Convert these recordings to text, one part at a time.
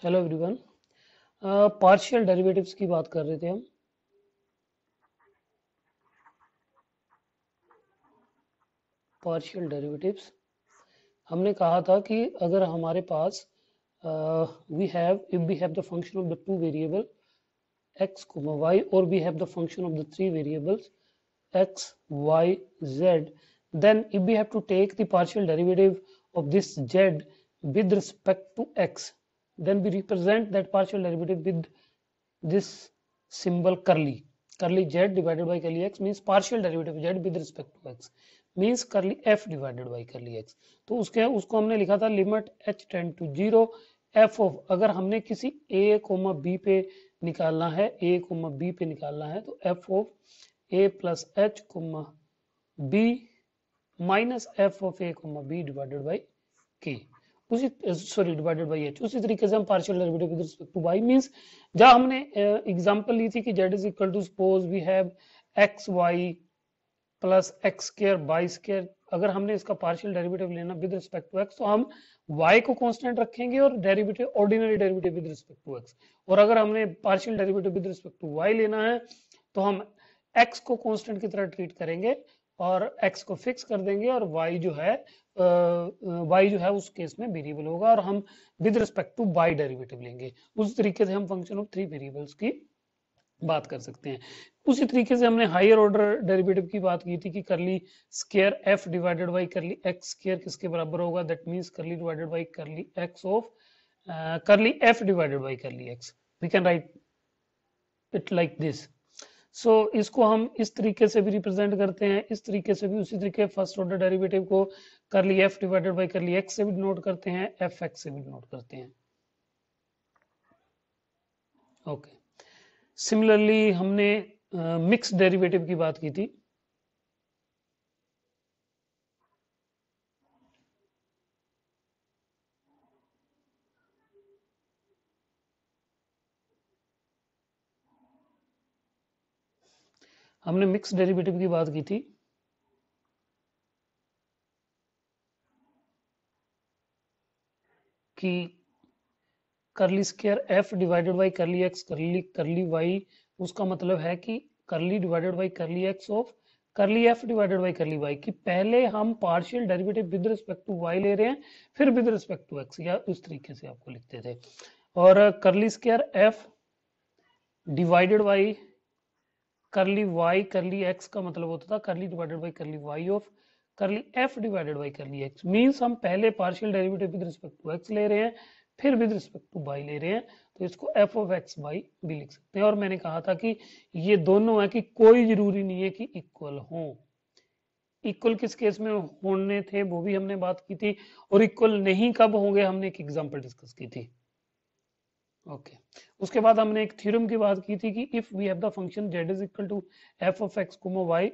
Hello everyone. Partial derivatives की बात कर रहे थे हम। पार्शियल डेरिवेटिव्स हमने कहा था कि अगर हमारे पास we have the function of the two variable x, y, or we have the function of the three variables x, y, z, then if we have to take the partial derivative of this z with respect to x, then we represent that partial derivative with this symbol curly z divided by curly x means partial derivative z with respect to x means curly f divided by curly x। तो उसको हमने लिखा था limit h tends to 0 f of, अगर हमने किसी a comma b पे निकालना है, a कोमा b पे निकालना है तो f of a plus h comma b minus f of a comma b divided by k, उसी सॉरी डिवाइडेड बाई एच। उसी तरीके से हम partial derivative with respect to y means जहां हमने एग्जांपल ली थी कि z is equal to suppose we have x y plus x square by square, अगर हमने इसका पार्शियल डेरिवेटिव लेना विद रिस्पेक्ट टू एक्स तो हम y को कांस्टेंट रखेंगे और derivative ordinary derivative with respect to x, और अगर हमने partial derivative with respect to y लेना है तो हम x को कांस्टेंट की तरह ट्रीट करेंगे और x को फिक्स कर देंगे और y जो है उस केस में वेरिएबल होगा और हम with respect to y derivative लेंगे। उस तरीके से हम फंक्शन ऑफ थ्री वेरिएबल्स की बात कर सकते हैं। उसी तरीके से हमने हायर ऑर्डर डेरिवेटिव की बात की थी कि curly square f divided by curly x square किसके बराबर होगा, that means curly divided by curly x of curly f divided by curly x। We can write it like this. So इसको हम इस तरीके से भी रिप्रेजेंट करते हैं, इस तरीके से भी, उसी तरीके फर्स्ट ऑर्डर डेरिवेटिव को करली f divided by curly x से भी डिनोट करते हैं, fx से भी डिनोट करते हैं। ओके, सिमिलरली हमने मिक्स डेरिवेटिव की बात की थी। हमने मिक्स डेरिवेटिव की बात की थी कि curly square f divided by curly x करली करली y, उसका मतलब है कि curly divided by curly x of curly f divided by curly y, कि पहले हम partial derivative with respect to y ले रहे हैं फिर विद रिस्पेक्ट टू x, या उस तरीके से आपको लिखते थे। और curly square f divided by curly y curly x का मतलब होता था curly divided by curly y of curly f divided by curly x, means हम पहले partial derivative with respect to x ले रहे हैं फिर विद रिस्पेक्ट टू y ले रहे हैं, तो इसको f ऑफ x y भी लिख सकते हैं। और मैंने कहा था कि ये दोनों है कि कोई जरूरी नहीं है कि इक्वल हो, इक्वल किस केस में होने थे वो भी हमने बात की थी, और इक्वल नहीं कब होंगे हमने एक एग्जांपल डिस्कस की थी। ओके, उसके बाद हमने एक थ्योरम की बात की थी कि if we have the function z is equal to f of x y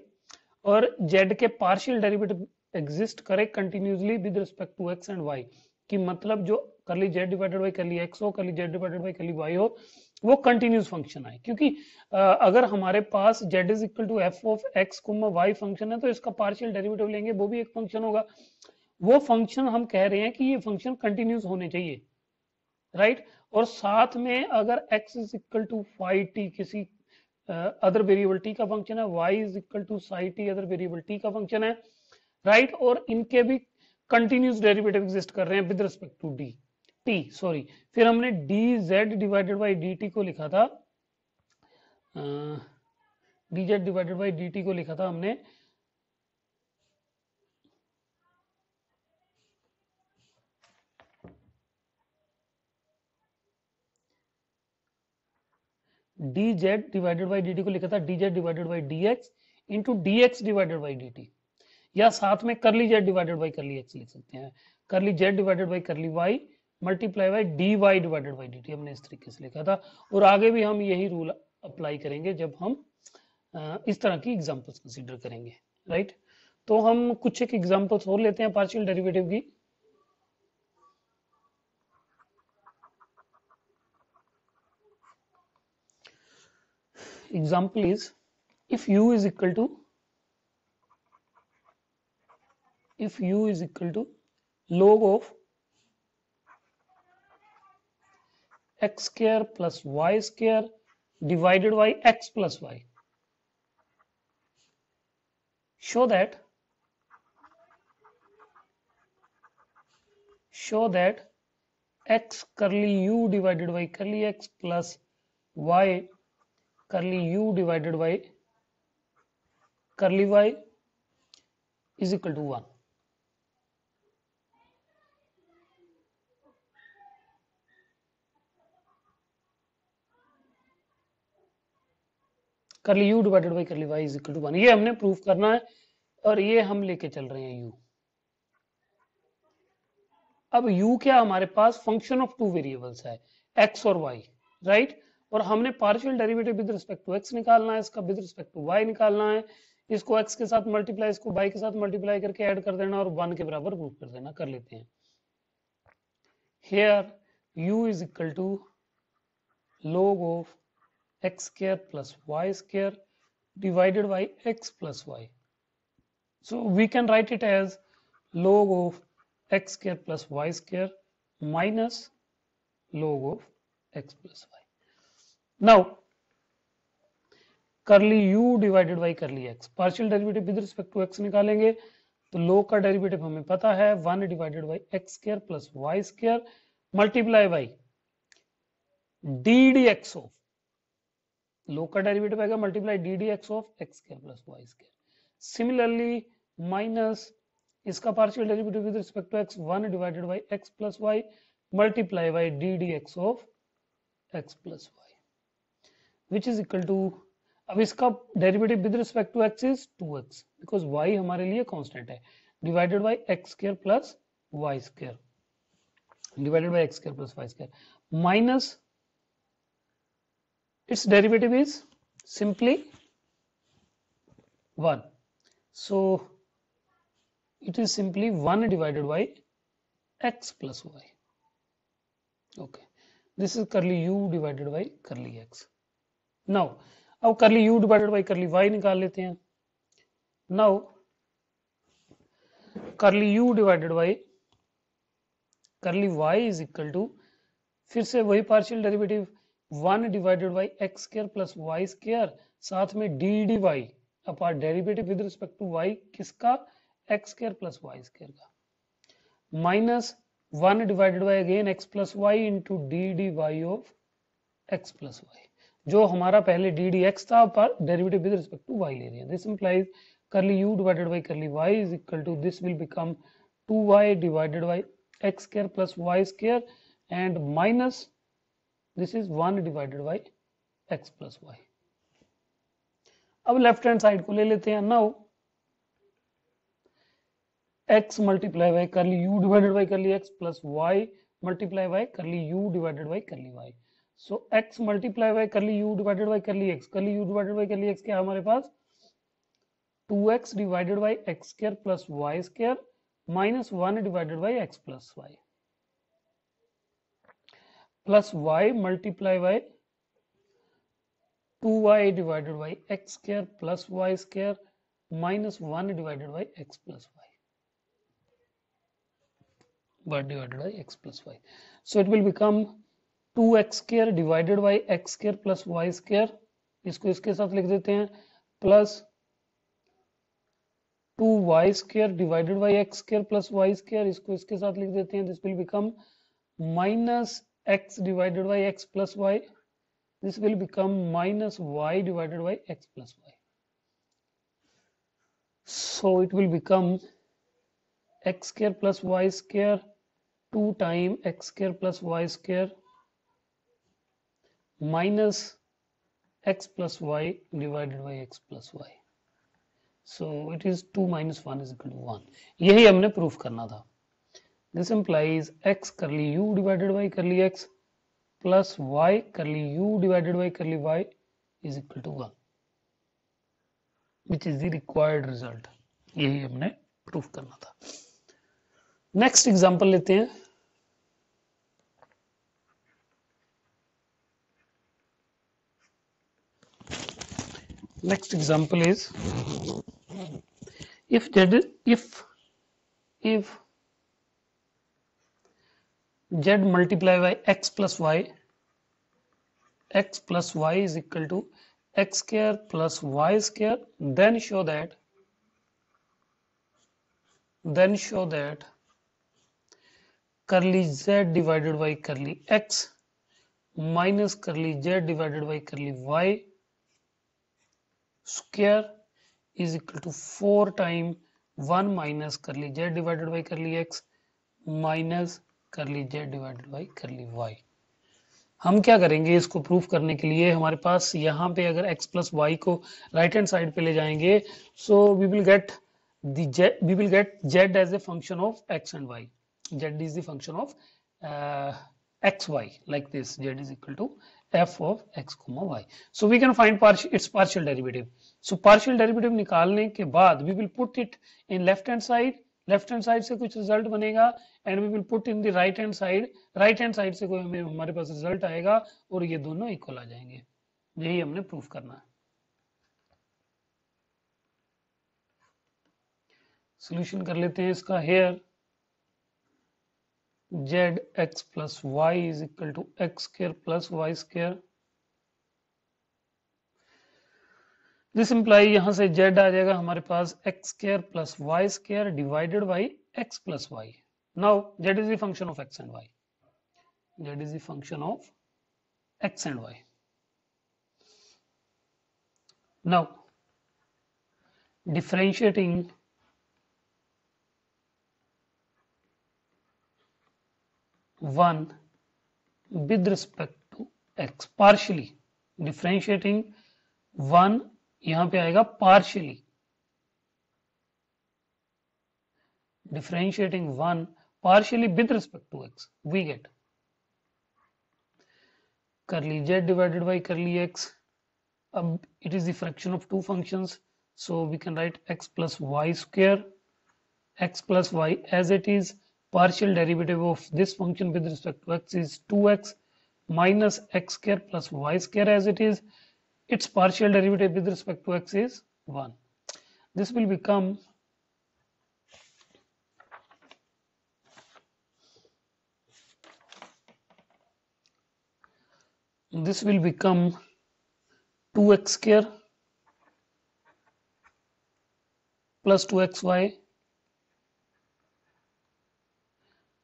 और z के पार्शियल डेरिवेटिव एग्जिस्ट करे continuously with respect to x and y, कि मतलब जो curly z divided by curly x हो curly z divided by curly y हो वो continuous function आए, क्योंकि अगर हमारे पास z is equal to f of x y function है तो इसका पार्शियल डेरिवेटिव लेंगे वो भी एक फंक्शन होगा, वो फंक्शन हम कह रहे हैं कि ये फंक्शन कंटिन्यूस होने चाहिए, राइट। और साथ में अगर x is equal to phi t किसी अदर वेरिएबल टी का फंक्शन है, y is equal to psi t other variable t का फंक्शन है, राइट, और इनके भी कंटिन्यूस डेरिवेटिव एग्जिस्ट कर रहे हैं with respect to d t sorry, फिर हमने d z divided by d t को लिखा था, d z divided by d t को लिखा था हमने d z divided by d t को लिखा था d z divided by d x into d x divided by d t, या साथ में curly z divided by curly x लिख सकते हैं, curly z divided by curly y multiply by d y divided by d t, हमने इस तरीके से लिखा था। और आगे भी हम यही रूल अप्लाई करेंगे जब हम इस तरह की एग्जांपल्स कंसीडर करेंगे, राइट। तो हम कुछ एक एग्जांपल्स और लेते हैं पार्शियल डेरिवेटिव की। Example is if u is equal to log of x square plus y square divided by x plus y. Show that x curly u divided by curly x plus y curly u divided by curly y is equal to 1. Curly u divided by curly y is equal to 1, ये हमने proof करना है और ये हम लेके चल रहे हैं u. अब u क्या हमारे पास फंक्शन ऑफ टू वेरिएबल्स है x और y, राइट? और हमने partial derivative with respect to x निकालना है, इसका विद रिस्पेक्ट टू y निकालना है, इसको x के साथ मल्टीप्लाई, इसको y के साथ मल्टीप्लाई करके ऐड कर देना और 1 के बराबर प्रूफ कर देना. कर लेते हैं. Here u is equal to log of x square plus y square divided by x plus y. So we can write it as log of x square plus y square minus log of x plus y. Now curly u divided by curly x, partial derivative with respect to x निकालेंगे तो log का derivative हमें पता है 1 divided by x square plus y square multiply by d dx of, log का derivative आएगा multiply d d x of x square plus y square. Similarly minus इसका partial derivative with respect to x 1 divided by x plus y multiply by d d x of x plus y which is equal to, अब इसका derivative with respect to x is 2x because y हमारे लिए constant है, divided by x square plus y square divided by x square plus y square minus its derivative is simply 1. So it is simply 1 divided by x plus y. Okay, this is curly u divided by curly x. Now अब curly u divided by curly y निकाल लेते हैं. Now curly u divided by curly y is equal to, फिर से वही partial derivative 1 divided by x square plus y square साथ में d d y apart derivative with respect to y किसका, x square plus y square का, minus 1 divided by again x plus y into d d y of x plus y, जो हमारा पहले d d x था पर derivative with respect to y ले रहे हैं. This implies curly u divided by curly y is equal to, this will become 2y divided by x square plus y square and minus this is 1 divided by x plus y. अब left hand side को ले लेते हैं. Now x multiply by curly u divided by curly x plus y multiply by curly u divided by curly y. So x multiply by curly u divided by curly u divided by curly x क्या है हमारे पास, 2x divided by x square plus y square minus 1 divided by x plus y plus y multiply by 2y divided by x square plus y square minus 1 divided by x plus y divided by x plus y. So it will become 2x square divided by x square plus y square, इसको इसके साथ लिख देते हैं, plus 2y square divided by x square plus y square, इसको इसके साथ लिख देते हैं. This will become minus x divided by x plus y. This will become minus y divided by x plus y. So it will become x square plus y square 2 times x square plus y square minus x plus y divided by x plus y. So it is 2 minus 1 is equal to 1. यही हमने proof करना था. This implies x curly u divided by curly x plus y curly u divided by curly y is equal to 1, which is the required result. यही हमने proof करना था. Next example लेते हैं. Next example is if z multiply by x plus y x plus y is equal to x square plus y square, then show that curly z divided by curly x minus curly z divided by curly y square is equal to 4 times 1 minus curly z divided by curly x minus curly z divided by curly y. हम क्या करेंगे इसको proof करने के लिए, हमारे पास यहाँ पे अगर x प्लस वाई को राइट हैंड साइड पे ले जाएंगे, so we will get z as a function of x and y. Z is the function of x y, like this. Z is equal to f of x comma y. So we can find its partial derivative. So partial derivative निकालने के बाद we will put it in left hand side. Left hand side से कुछ result बनेगा and we will put in the right hand side से कोई हमारे पास result आएगा और ये दोनों इक्वल आ जाएंगे. यही हमने प्रूफ करना है. सॉल्यूशन कर लेते हैं इसका. Here z x plus y is equal to x square plus y square. This imply यहां से z आ जाएगा हमारे पास x square plus y square divided by x plus y. Now z is the function of x and y. Z is the function of x and y. Now differentiating one with respect to x, partially differentiating one यहां पे आएगा partially, differentiating one partially with respect to x, we get curly z divided by curly x. It is the fraction of two functions, so we can write x plus y square, x plus y as it is. Partial derivative of this function with respect to x is 2x minus x square plus y square as it is. Its partial derivative with respect to x is 1. This will become this will become 2x square plus 2xy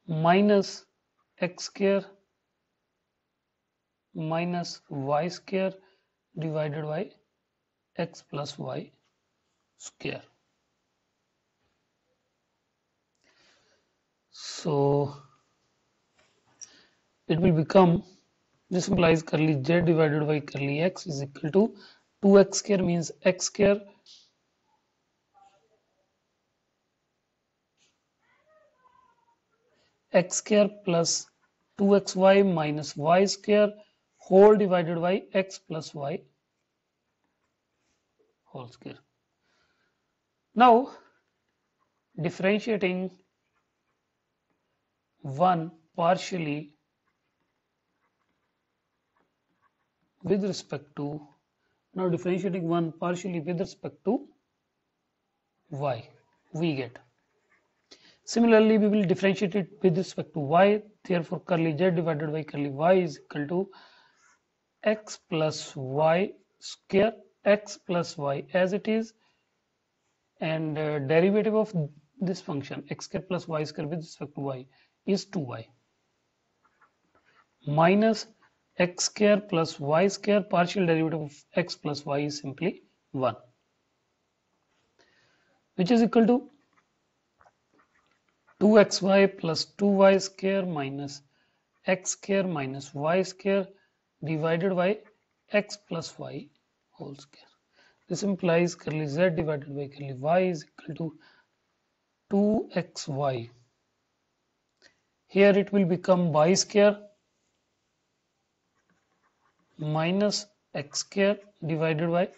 minus x square minus y square divided by x plus y square. So it will become, this implies curly z divided by curly x is equal to 2x square means x square x square plus 2xy minus y square whole divided by x plus y whole square. Now differentiating one partially with respect to, now differentiating one partially with respect to y, we get. Similarly, we will differentiate it with respect to y. Therefore, curly z divided by curly y is equal to x plus y square, x plus y as it is, and derivative of this function x square plus y square with respect to y is 2y minus x square plus y square, partial derivative of x plus y is simply 1, which is equal to 2xy plus 2y square minus x square minus y square divided by x plus y whole square. This implies curly z divided by curly y is equal to 2xy. Here it will become y square minus x square divided by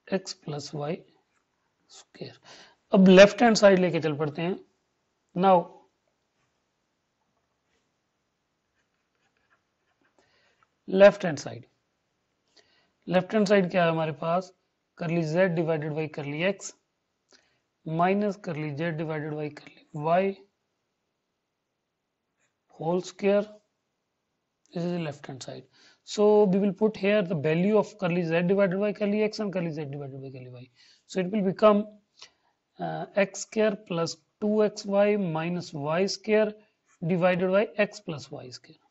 x plus y square. अब left hand side लेके चल पड़ते हैं. Now left hand side क्या है हमारे पास, curly z divided by curly x minus curly z divided by curly y whole square this is the left hand side. So we will put here the value of curly z divided by curly x and curly z divided by curly y. So it will become x square plus 2xy minus y square divided by x plus y square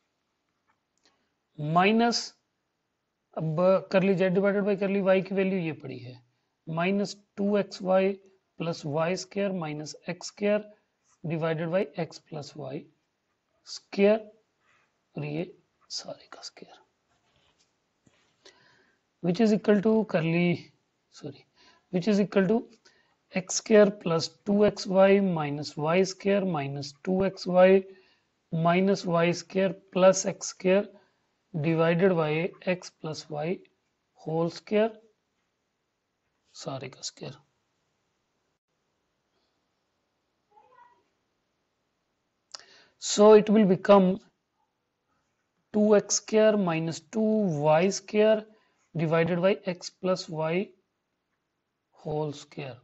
minus, अब curly z divided by curly y की value ये पड़ी है minus 2xy plus y square minus x square divided by x plus y square और ये सारे का square which is equal to which is equal to x square plus 2xy minus y square minus 2xy minus y square plus x square divided by x plus y whole square सारे का square. So it will become 2x square minus 2y square divided by x plus y whole square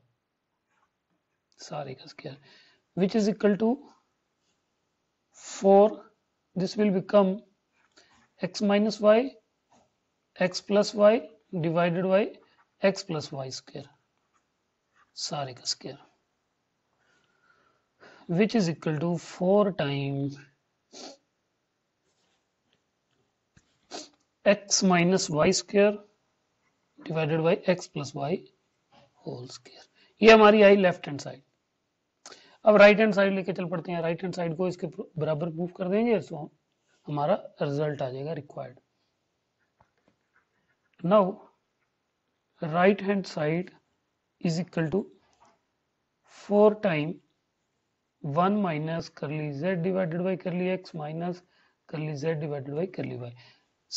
सारे का square which is equal to 4. This will become x minus y x plus y divided by x plus y square सारे का square which is equal to 4 times x minus y square divided by x plus y whole square. ये हमारी I left hand side. अब right hand side लेके चल पड़ते हैं. Right hand side को इसके बराबर मूव कर देंगे तो हमारा रिजल्ट आ जाएगा required. Now right hand side is equal to 4 time 1 minus curly z divided by curly x minus curly z divided by curly y.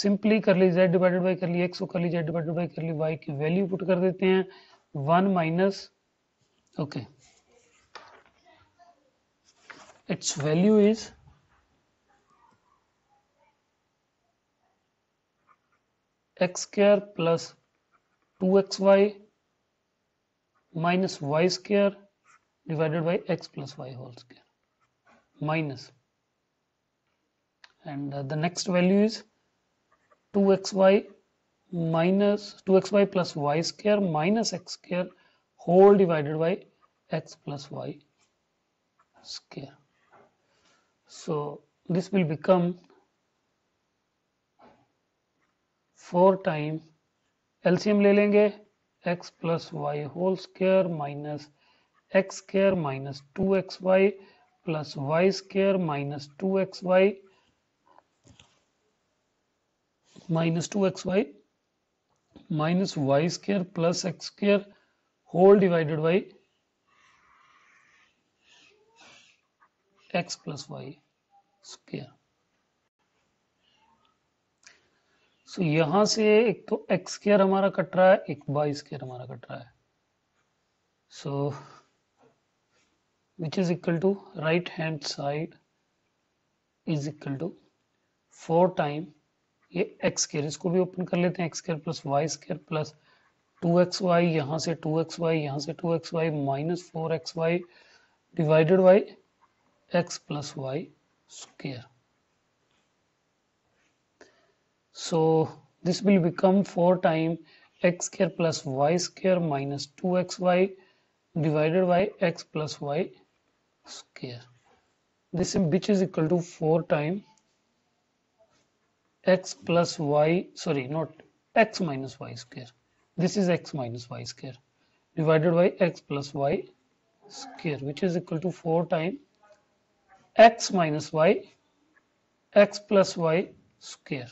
Simply curly z divided by curly x और curly z divided by curly y की value put कर देते हैं 1 minus okay its value is x square plus 2xy minus y square divided by x plus y whole square minus and the next value is 2xy minus 2xy plus y square minus x square whole divided by x plus y square. So this will become 4 times LCM ले लेंगे x plus y whole square minus x square minus 2xy plus y square minus 2xy minus 2xy minus y square plus x square whole divided by x plus y square. So यहां से एक तो x square हमारा cut रहा है, एक y square हमारा cut रहा है. So which is equal to right hand side is equal to 4 time ये x स्क्वायर, इसको भी ओपन कर लेते हैं, x square plus y square plus 2xy यहाँ से 2xy यहाँ से 2xy minus 4xy divided by x plus y square. So this will become 4 times x square plus y square minus 2xy divided by x plus y square. This which is equal to 4 times x plus y, sorry, not x minus y square. This is x minus y square divided by x plus y square, which is equal to 4 times x minus y x plus y square.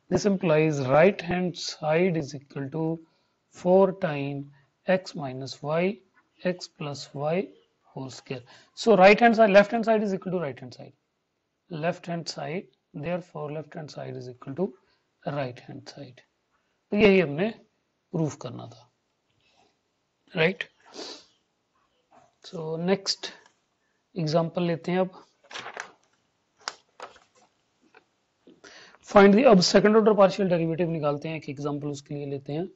This implies right hand side is equal to 4 times x minus y x plus y whole square. So right hand side, left hand side is equal to right hand side. Left hand side, therefore left hand side is equal to right hand side. तो यही हमने proof करना था, right. So next example लेते हैं अब. Find the, अब second order partial derivative निकालते हैं. एक एग्जांपल उसके लिए लेते हैं.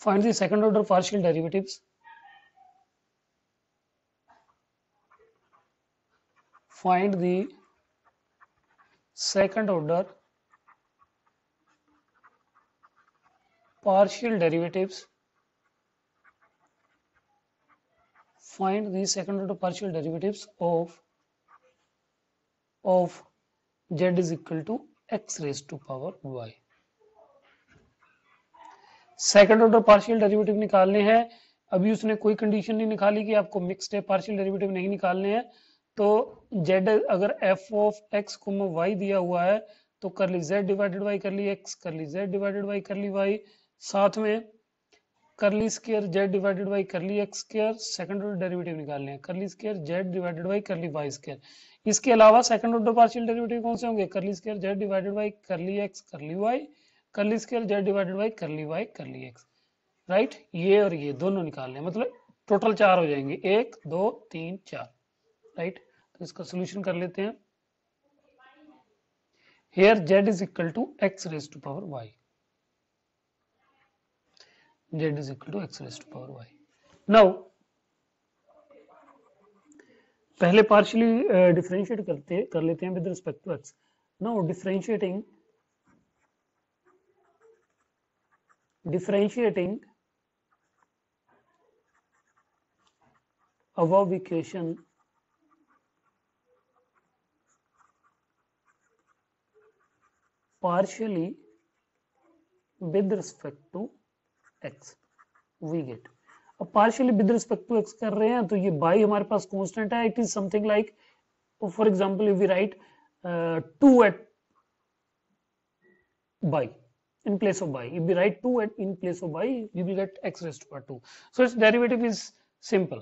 Find the second order partial derivatives. Find the second order partial derivatives. Find the second order partial derivatives of z is equal to x raised to power y. Second order partial derivative निकालने हैं. अभी उसने कोई condition नहीं निकाली कि आपको mixed partial derivative नहीं निकालने हैं. तो z अगर f ऑफ x को y दिया हुआ है तो करली z divided by curly x, करली z divided by curly y, साथ में करली square z divided by curly x square. Second order derivative निकालने हैं. करली square z divided by curly y square. इसके अलावा सेकंड ऑर्डर पार्शियल डेरिवेटिव कौन से होंगे? करली square z divided by curly x curly y, करली square z divided by curly y curly x. Right, ये और ये दोनों निकालने हैं, मतलब टोटल 4 हो जाएंगे. 1 2 3 4. राइट, तो इसका सोल्यूशन कर लेते हैं. Here z is equal to x raise to power y. z is equal to x raised to power y. Now पहले पार्शियली डिफरेंशिएट कर लेते हैं with respect to x. Now differentiating above equation partially with respect to x we get. अब partially with respect to x कर रहे हैं तो ये बाई हमारे पास कांस्टेंट है. It is something like, for example if we write 2 at by in place of by, if we write 2 at in place of by you will get x raised to power 2. So its derivative is simple.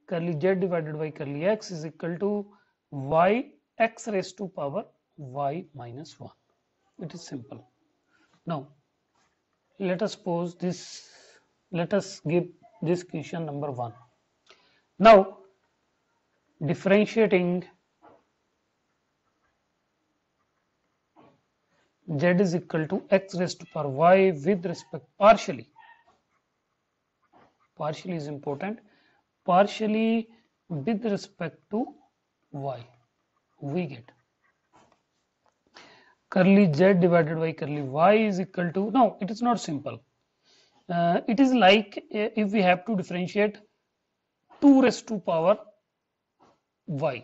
Curly z divided by curly x is equal to y x raised to power y minus 1. It is simple. Now let us pose this, let us give this equation number 1. Now differentiating z is equal to x raised to power y with respect partially is important, partially with respect to y we get curly z divided by curly y is equal to, no it is not simple. It is like if we have to differentiate 2 raised to power y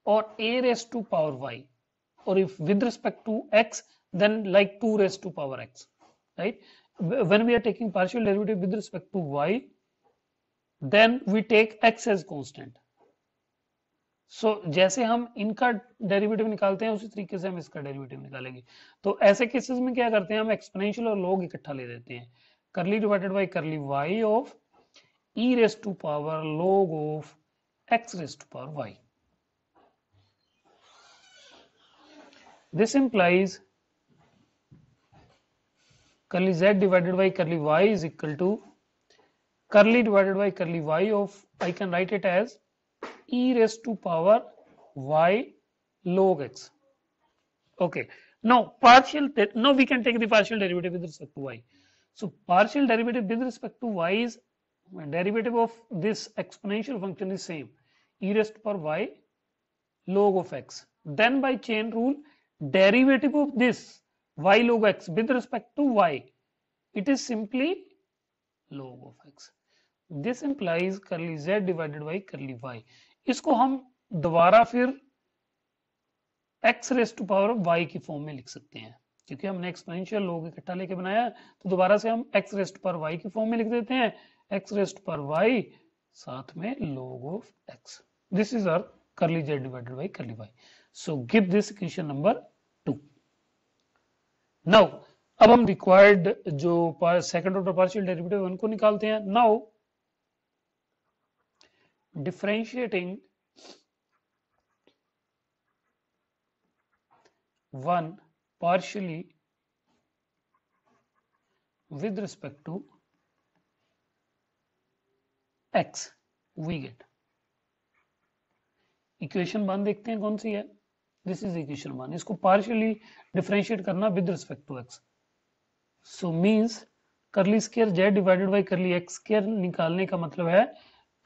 or a raised to power y, or if with respect to x then like 2 raised to power x. Right, when we are taking partial derivative with respect to y then we take x as constant. So जैसे हम इनका derivative निकालते हैं उसी तरीके से हम इसका डेरिवेटिव निकालेंगे. तो ऐसे केसेस में क्या करते हैं, हम एक्सपोनेंशियल और लॉग इकट्ठा ले देते हैं. Curly divided by curly y of e raise to power log of x raise to power y. This implies curly z divided by curly y is equal to curly divided by curly y of, I can write it as e raised to power y log x. Okay, now now we can take the partial derivative with respect to y. So partial derivative with respect to y is derivative of this exponential function is same, e raised to power y log of x. Then by chain rule, derivative of this y log x with respect to y, it is simply log of x. This implies curly z divided by curly y. इसको हम दोबारा फिर x raise to power y की form में लिख सकते हैं, क्योंकि हमने एक्सपोनेंशियल लॉग इकट्ठा लेके बनाया तो दोबारा से हम x raise to power y की फॉर्म में लिख देते हैं. x raise to power y साथ में log of x. This is our curly z divided by curly y. So give this equation number 2. Now अब हम रिक्वायर्ड जो सेकंड ऑर्डर पार्शियल डेरिवेटिव उनको निकालते हैं. Now differentiating one partially with respect to x we get. Equation 1 देखते हैं कौन सी है. This is equation 1. इसको पार्शियली डिफरेंशिएट करना with respect to x. So means curly square z divided by curly x square निकालने का मतलब है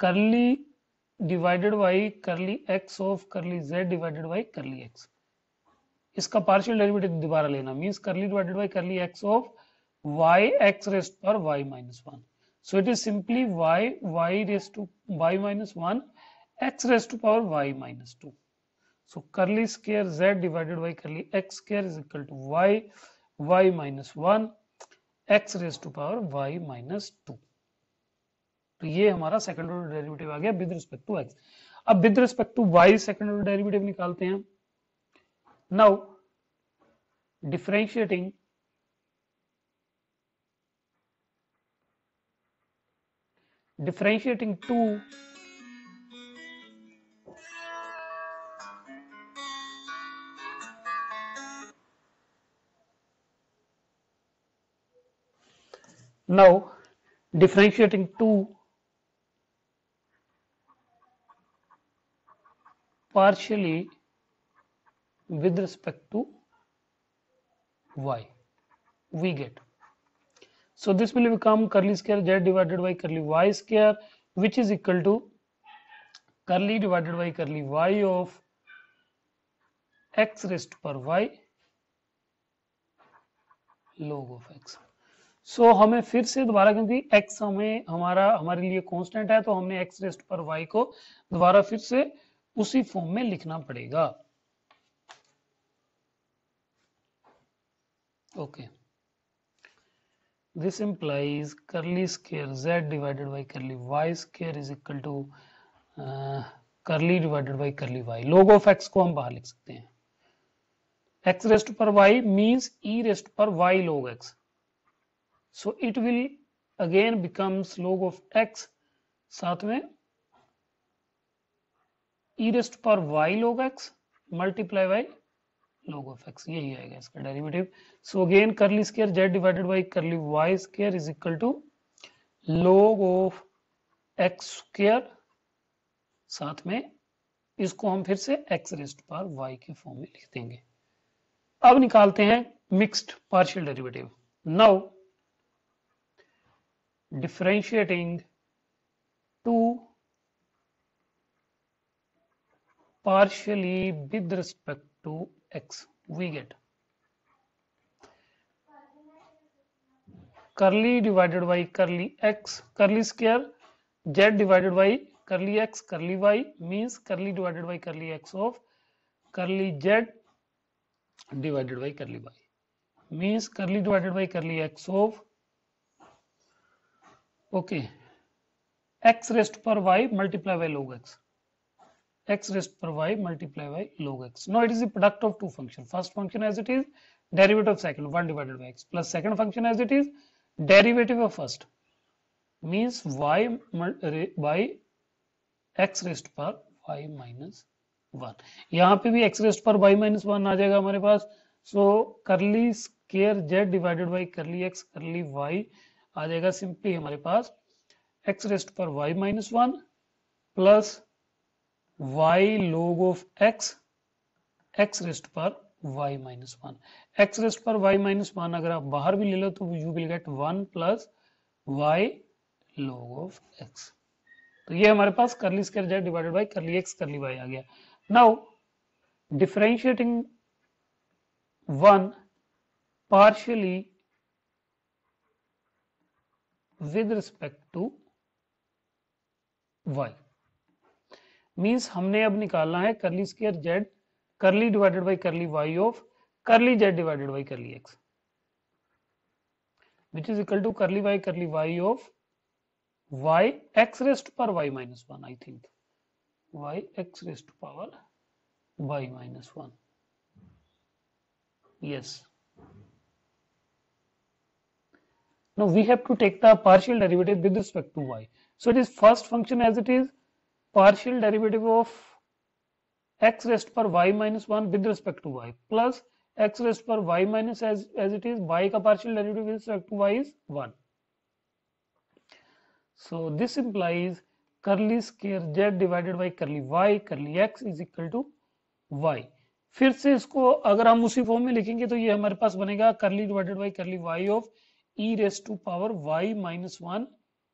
curly divided by curly x of curly z divided by curly x. इसका partial derivative दोबारा लेना means curly divided by curly x of y x raised to power y minus 1. So it is simply y raised to y minus 1 x raised to power y minus 2. So curly square z divided by curly x square is equal to y minus 1 x raised to power y minus 2. तो ये हमारा second order derivative आ गया with respect to x। अब with respect to y second order derivative निकालते हैं। Now differentiating differentiating 2 now differentiating 2 partially with respect to y we get, so this will become curly square z divided by curly y square which is equal to curly divided by curly y of x raised to power y log of x। so हमें फिर से दोबारा, क्योंकि x हमारे लिए constant है, तो हमने x रेस्ट पर y को दोबारा फिर से उसी फॉर्म में लिखना पड़ेगा। Okay, this implies curly square z divided by curly y square is equal to curly divided by curly y। log of x को हम बाहर लिख सकते हैं। x raised to power y means e raised to power y log x, so it will again becomes log of x साथ में e raised to power y log x multiply by log of x, यही आएगा इसका derivative. So again curly square z divided by curly y square is equal to log of x square, साथ में इसको हम फिर से x रेज्ड पावर y के फॉर्म में लिख देंगे। अब निकालते हैं mixed partial derivative. Now differentiating 2 partially with respect to x we get curly divided by curly x curly square z divided by curly x curly y means curly divided by curly x of curly z divided by curly y means curly divided by curly x of okay x raised to power y multiply by log x raised to power y multiply by log x. Now it is the product of two functions. First function as it is, derivative of second 1 divided by x, plus second function as it is, derivative of first means y by x raised to power y minus 1। यहाँ पे भी x raised to power y minus 1 आ जाएगा हमारे पास। सो करली square z divided by curly x curly y आ जाएगा simply हमारे पास x raised to power y minus 1 plus y log of x x raised to power y minus 1 x raised to power y minus 1 अगर आप बाहर भी ले लो तो you will get 1 plus y log of x। तो ये हमारे पास curly square z divided by curly x curly y आ गया। Now differentiating 1 partially with respect to y means हमने अब निकालना है curly square z curly divided by curly y of curly z divided by curly x which is equal to curly y of y x raised to power y minus 1 I think y x raised to power y minus 1 yes। now we have to take the partial derivative with respect to y, so it is first function as it is partial derivative of x raised to power y minus 1 with respect to y plus x raised to power y minus as it is y का partial derivative with respect to y is 1। so this implies curly square z divided by curly y curly x is equal to y। फिर से इसको अगर हम उसी form में लिखेंगे तो ये हमारे पास बनेगा curly divided by curly y of e raise to power y minus one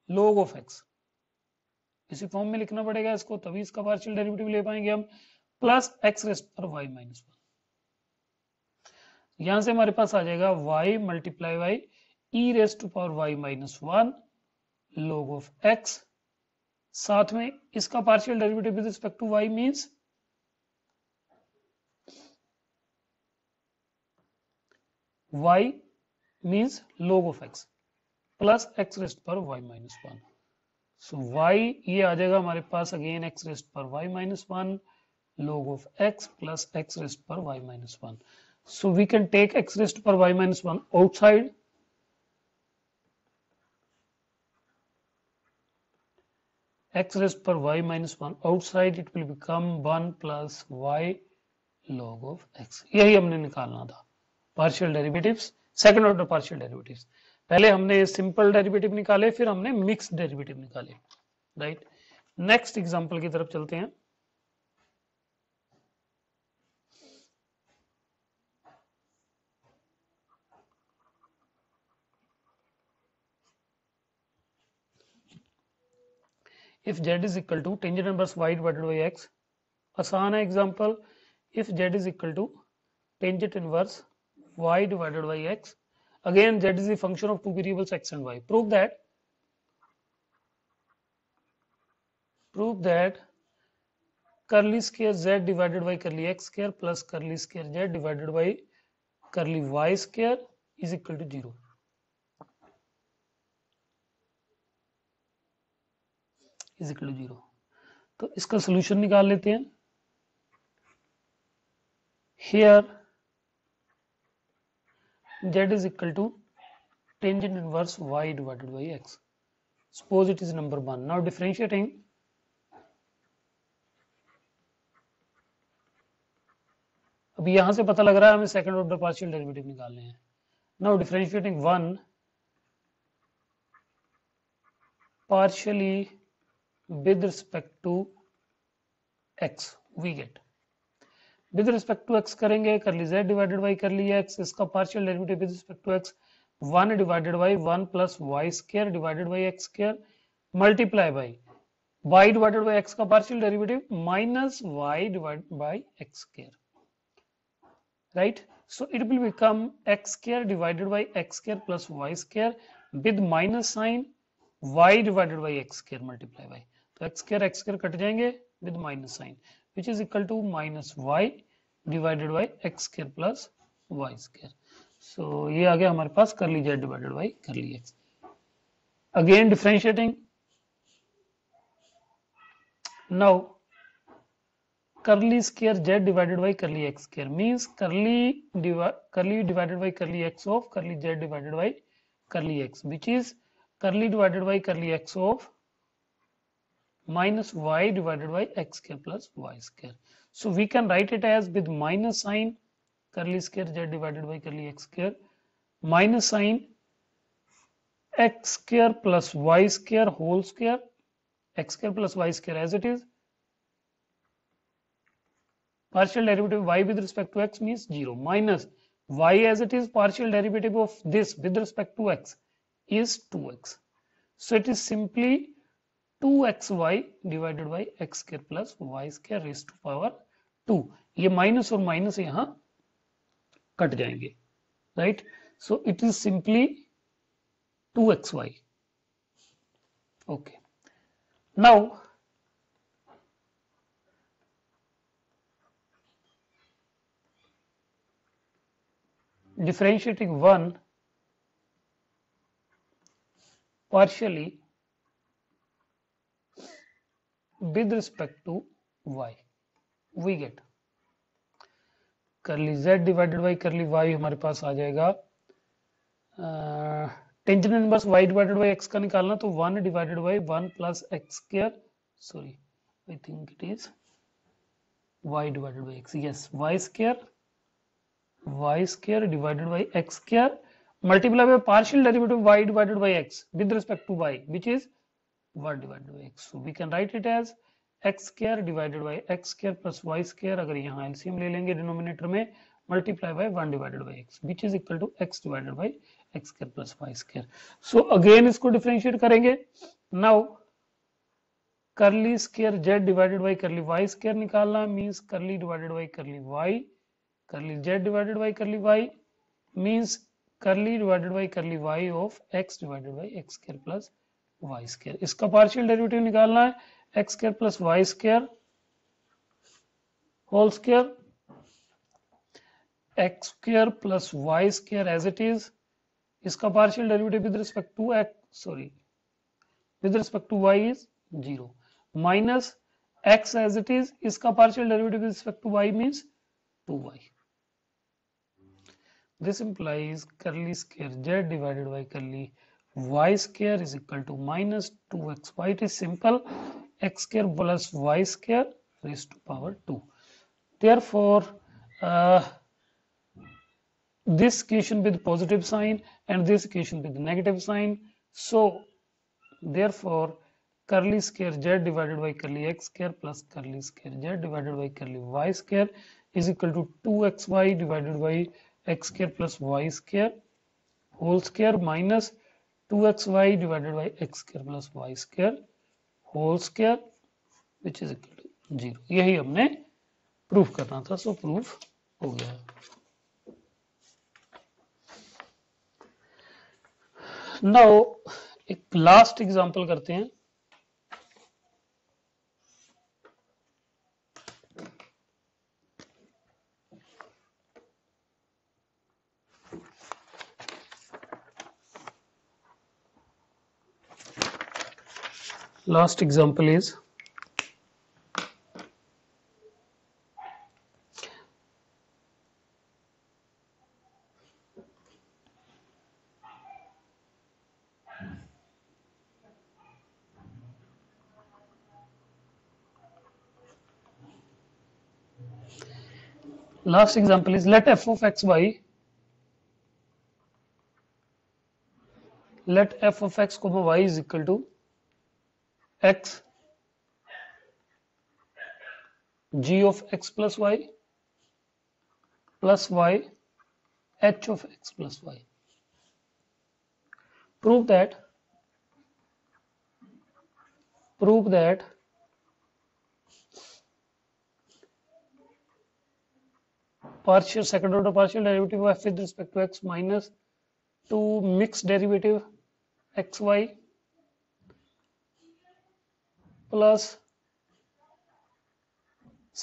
log of x, इसी फॉर्म में लिखना पड़ेगा इसको, तभी इसका पार्शियल डेरिवेटिव ले पाएंगे हम, प्लस एक्स रेस पर वाई माइनस वन। यहां से हमारे पास आ जाएगा y multiply by e raise to power y minus one log of x, साथ में इसका partial derivative with respect to y means y means log of x plus x raise पर y minus one. So y ये आ जाएगा हमारे पास again x raise पर y minus one log of x plus x raise पर y minus one. So we can take x raised to power y minus 1 outside. X raised to power y minus 1 outside, it will become 1 plus y log of x. यही हमने निकालना था partial derivatives, second order partial derivatives. पहले हमने simple derivative निकाले, फिर हमने mix derivative निकाले, राइट। नेक्स्ट एग्जांपल की तरफ चलते हैं। If z is equal to tangent inverse y divided by x, आसान है example. If z is equal to tangent inverse y divided by x, again z is the function of two variables x and y. Prove that curly square z divided by curly x square plus curly square z divided by curly y square is equal to 0. Is equal to 0। तो इसका solution निकाल लेते हैं। Here z is equal to tangent inverse y divided by x. Suppose it is number 1. Now differentiating, अब यहां से पता लग रहा है हमें सेकंड ऑर्डर पार्शियल डेरिवेटिव निकालने हैं। Now differentiating 1 partially with respect to x, we get with respect to x करेंगे curly z divided by curly x, इसका partial derivative with respect to x 1 divided by 1 plus y square divided by x square multiply by y divided by x का partial derivative minus y divided by x square, right? So it will become x square divided by x square plus y square with minus sign y divided by x square multiply by, तो x square cut जाएंगे with minus sign which is equal to minus y divided by x square plus y square. So ये आ गया हमारे पास curly z divided by curly x. Again differentiating, now curly square z divided by curly x square means curly divided by curly x of curly z divided by curly x, which is curly divided by curly x of minus y divided by x square plus y square. So we can write it as with minus sign curly square z divided by curly x square minus sign x square plus y square whole square, x square plus y square as it is, partial derivative y with respect to x means 0 minus y as it is, partial derivative of this with respect to x is 2x. So it is simply 2xy divided by x square plus y square raised to power 2. ये minus और minus यहाँ cut जाएंगे, right? So it is simply 2xy. Okay. Now differentiating 1 partially with respect to y, we get curly z divided by curly y हमारे पास आ जाएगा tangent inverse y divided by x का निकालना, तो 1 divided by 1 plus x square, sorry I think it is y divided by x, yes y square divided by x square multiply by partial derivative y divided by x with respect to y which is 1 divided by x. So we can write it as x square divided by x square plus y square, अगर यहाँ LCM ले लेंगे denominator में multiply by 1 divided by x, which is equal to x divided by x square plus y square. So again इसको differentiate करेंगे. Now curly square z divided by curly y square निकालना means curly divided by curly y, curly z divided by curly y means curly divided by curly y of x divided by x square plus y square. इसका partial derivative निकालना है x square plus y square whole square, x square plus y square as it is. इसका partial derivative with respect to with respect to y is 0 minus x as it is. इसका partial derivative with respect to y means 2y. This implies curly square z divided by curly y square is equal to minus 2xy. It is simple, x square plus y square raised to power 2. Therefore, this equation with positive sign and this equation with negative sign. So, therefore, curly square z divided by curly x square plus curly square z divided by curly y square is equal to 2xy divided by x square plus y square whole square minus 2xy divided by x square plus y square whole square which is equal to 0. यही हमने proof करना था. सो proof हो गया. Now एक last example करते हैं. Last example is let f of x y, let f of x comma y is equal to x g of x plus y plus y h of x plus y. Prove that partial second order partial derivative of f with respect to x minus 2 mixed derivative xy plus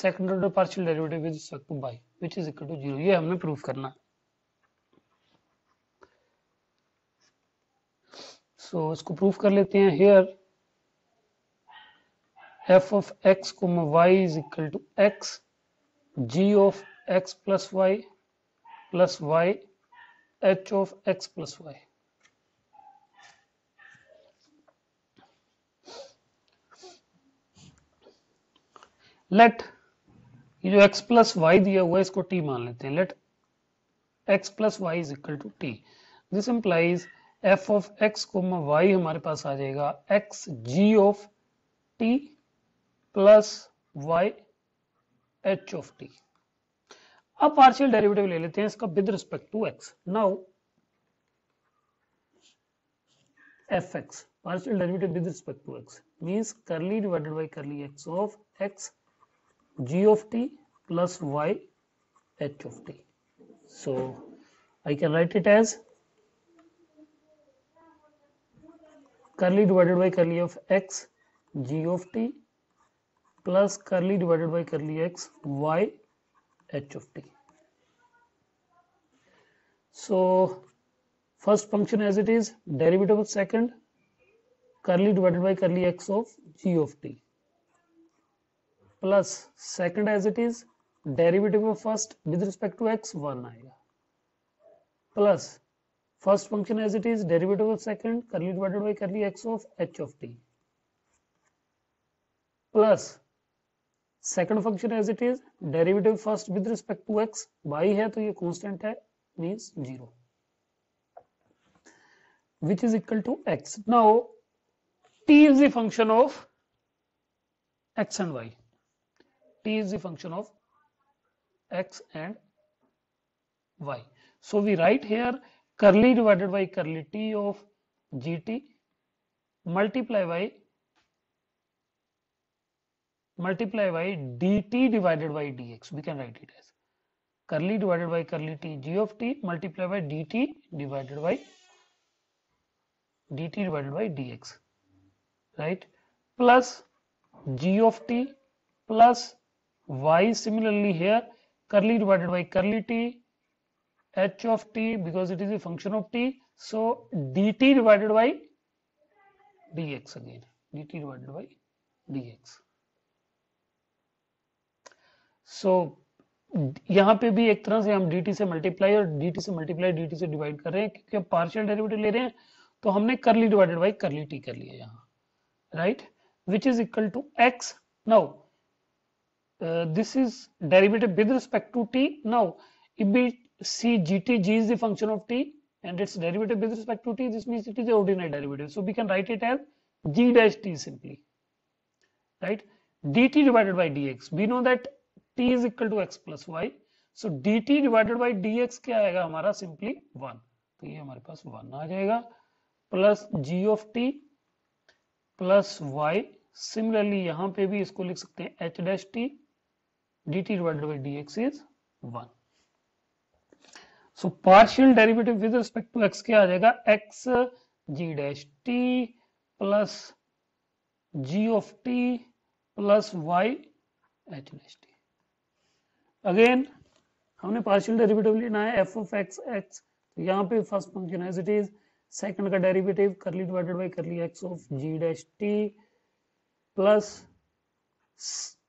second order partial derivative with respect to y which is equal to 0. ये हमने proof करना है. So इसको proof कर लेते हैं. Here f of x comma y is equal to x g of x plus y plus y h of x plus y. Let ये जो x plus y दिया हुआ है इसको t मान लेते हैं. Let x plus y is equal to t. This implies f of x comma y हमारे पास आ जाएगा x g of t plus y h of t. अब पार्शियल डेरिवेटिव ले लेते हैं इसका with respect to x. Now fx partial derivative with respect to x means curly divided by curly x of x g of t plus y h of t. So I can write it as curly divided by curly of x g of t plus curly divided by curly x y h of t. So first function as it is, derivative of second, curly divided by curly x of g of t plus second as it is, derivative of first with respect to x 1 आएगा plus first function as it is, derivative of second, curly divided by curly x of h of t plus second function as it is, derivative first with respect to x y है तो ये constant है means 0 which is equal to x. Now t is the function of x and y. T is the function of x and y. So we write here curly divided by curly t of gt multiply by dt divided by dx. We can write it as curly divided by curly t g of t multiply by dt divided by dx, right, plus g of t plus y. Similarly here curly divided by curly t h of t, because it is a function of t, so dt divided by dx, again dt divided by dx. So यहाँ पे भी एक तरह से हम dt से multiply और dt से डिवाइड कर रहे हैं, क्योंकि हम पार्शियल डेरिवेटिव ले रहे हैं, तो हमने करली डिवाइडेड बाई करली t कर लिया यहाँ, right, which is equal to x. Now this is derivative with respect to t. Now if we see gt, g is the function of t and its derivative with respect to t, this means it is the ordinary derivative, so we can write it as g dash t simply, right. dt divided by dx, we know that t is equal to x plus y, so dt divided by dx क्या आएगा हमारा, simply 1, तो ये हमारे पास 1 आ जाएगा, plus g of t plus y. Similarly यहाँ पे भी इसको लिख सकते हैं h dash t, dt divided by dx is 1. So partial derivative with respect to x क्या आ जाएगा, x g dash t plus g of t plus y h dash t. Again हमने पार्शियल डेरिवेटिव लेना है f of x, तो यहाँ पे first function as it is, second का derivative curly divided by curly x of g dash t plus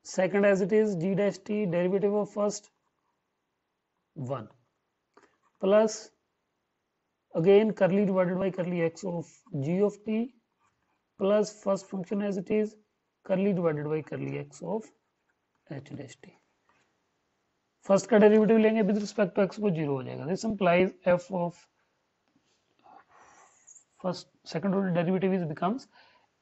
second as it is g dash t derivative of first 1 plus again curly divided by curly x of g of t plus first function as it is curly divided by curly x of h dash t. First का derivative लेंगे with respect to x वो 0 हो जाएगा. This implies f of first second order derivative is becomes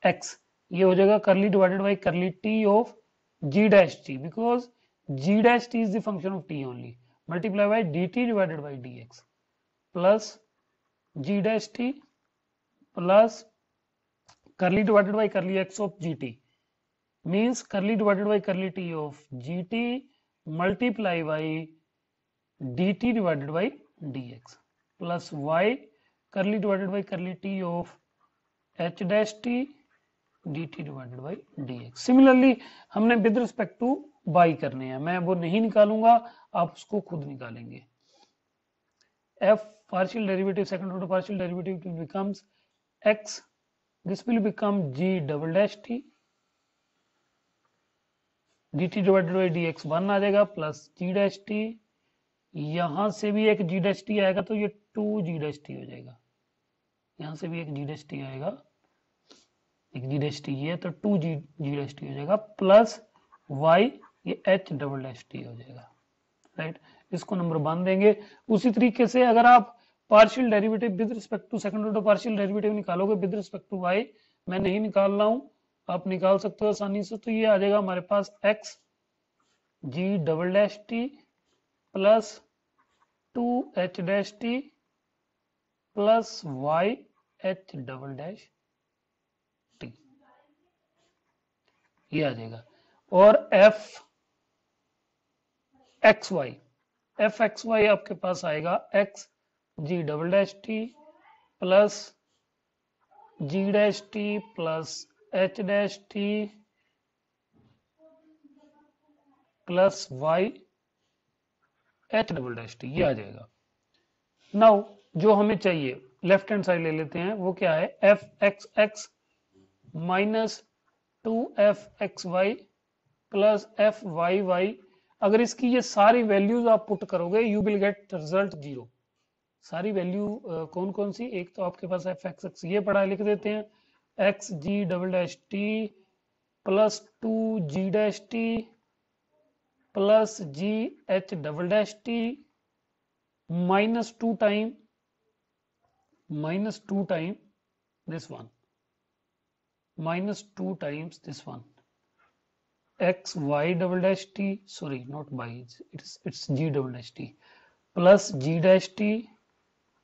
x, ये हो जाएगा करली divided by करली t of g dash t, because g dash t is the function of t only, multiply by dt divided by dx plus g dash t plus curly divided by curly x of gt, means curly divided by curly t of gt multiply by dt divided by dx plus y curly divided by curly t of h dash t dt divided by dx. Similarly हमने with respect to y करने हैं, मैं वो नहीं निकालूंगा, आप उसको खुद निकालेंगे. f partial derivative, second order partial derivative becomes x, this will become g double dash t dt divided by dx 1 आ जाएगा प्लस g dash t, यहां से भी एक g dash t आएगा तो ये 2g dash t हो जाएगा, यहां से भी एक g dash t आएगा, एक g dash t है तो 2g dash t हो जाएगा प्लस y ये h डबल dash t हो जाएगा, राइट. इसको नंबर 1 देंगे. उसी तरीके से अगर आप partial derivative with respect to second order partial derivative निकालोगे विद रिस्पेक्ट टू y, मैं नहीं निकाल रहा हूं, आप निकाल सकते हो आसानी से, तो ये आ जाएगा हमारे पास x g double dash t plus 2h dash t plus y h double dash t, ये आ जाएगा. और f x y आपके पास आएगा x g double dash t plus g dash t plus h dash t plus y h double dash t, ये आ जाएगा. Now जो हमें चाहिए लेफ्ट हैंड साइड ले लेते हैं, वो क्या है, f x x minus 2f x y plus f y y. अगर इसकी ये सारी वैल्यूज आप पुट करोगे यू विल गेट रिजल्ट 0. सारी वैल्यू कौन कौन सी, एक तो आपके पास f x x ये पढ़ा, लिख देते हैं x g double dash t plus 2g dash t plus g h double dash t minus 2 time this one minus 2 times this one x y double dash t, sorry not y, it's g double dash t plus g dash t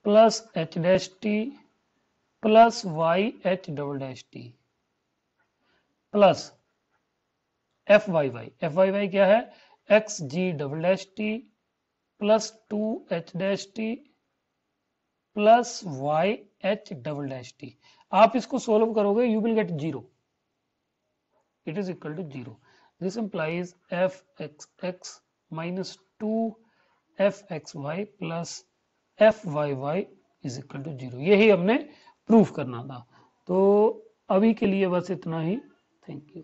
plus h dash t plus y h double dash t plus f y y क्या है, x g double dash t plus 2h dash t plus y h double dash t. आप इसको solve करोगे, you will get 0, it is equal to 0। This implies f x x minus 2fxy plus fyy is equal to 0। यही हमने proof करना था। तो अभी के लिए बस इतना ही। Thank you.